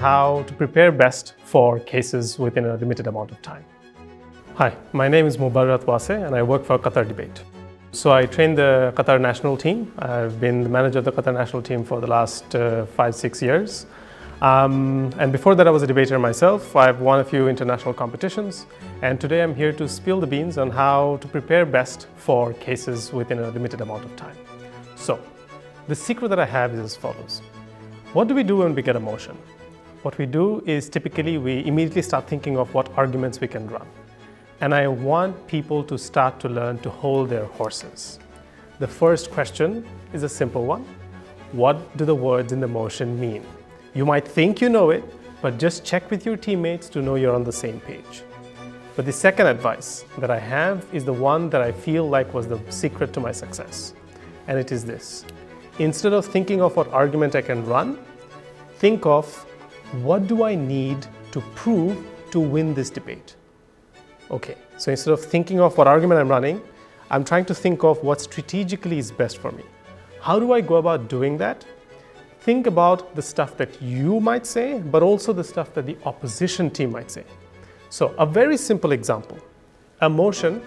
how to prepare best for cases within a limited amount of time. Hi, my name is Mubarrat Wassey and I work for Qatar Debate. So I train the Qatar national team. I've been the manager of the Qatar national team for the last 5-6 years. And before that I was a debater myself. I've won a few international competitions. And today I'm here to spill the beans on how to prepare best for cases within a limited amount of time. So, the secret that I have is as follows. What do we do when we get a motion? What we do is typically we immediately start thinking of what arguments we can run. And I want people to start to learn to hold their horses. The first question is a simple one. What do the words in the motion mean? You might think you know it, but just check with your teammates to know you're on the same page. But the second advice that I have is the one that I feel like was the secret to my success. And it is this. Instead of thinking of what argument I can run, think of what do I need to prove to win this debate? Okay, so instead of thinking of what argument I'm running, I'm trying to think of what strategically is best for me. How do I go about doing that? Think about the stuff that you might say, but also the stuff that the opposition team might say. So a very simple example, a motion,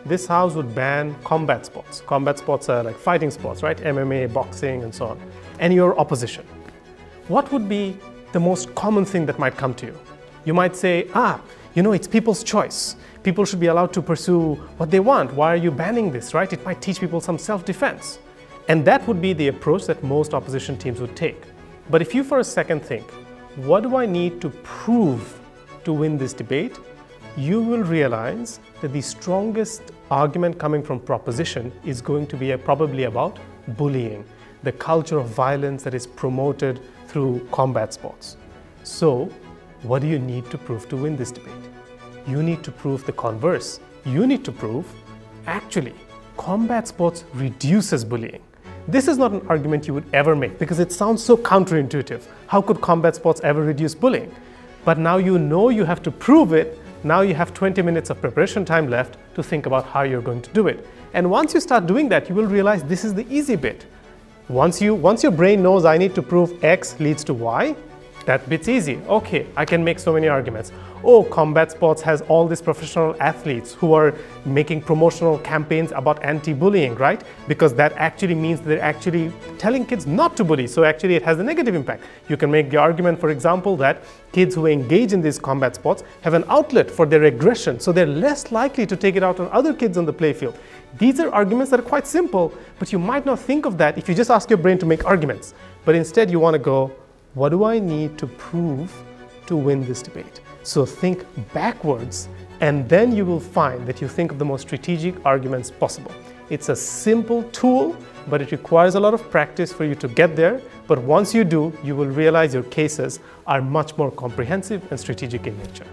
this house would ban combat sports. Combat sports are like fighting sports, right? MMA, boxing, and so on. And your opposition. What would be the most common thing that might come to you? You might say, it's people's choice. People should be allowed to pursue what they want. Why are you banning this, right? It might teach people some self-defense. And that would be the approach that most opposition teams would take. But if you for a second think, what do I need to prove to win this debate? You will realize that the strongest argument coming from proposition is going to be probably about bullying, the culture of violence that is promoted through combat sports. So, what do you need to prove to win this debate? You need to prove the converse. You need to prove, actually, combat sports reduces bullying. This is not an argument you would ever make because it sounds so counterintuitive. How could combat sports ever reduce bullying? But now you know you have to prove it. Now you have 20 minutes of preparation time left to think about how you're going to do it. And once you start doing that, you will realize this is the easy bit. Once your brain knows I need to prove X leads to Y, that bit's easy. Okay, I can make so many arguments. Oh, combat sports has all these professional athletes who are making promotional campaigns about anti-bullying, right? Because that actually means they're actually telling kids not to bully. So actually it has a negative impact. You can make the argument, for example, that kids who engage in these combat sports have an outlet for their aggression. So they're less likely to take it out on other kids on the playfield. These are arguments that are quite simple, but you might not think of that if you just ask your brain to make arguments. But instead you want to go, what do I need to prove to win this debate? So think backwards, and then you will find that you think of the most strategic arguments possible. It's a simple tool, but it requires a lot of practice for you to get there. But once you do, you will realize your cases are much more comprehensive and strategic in nature.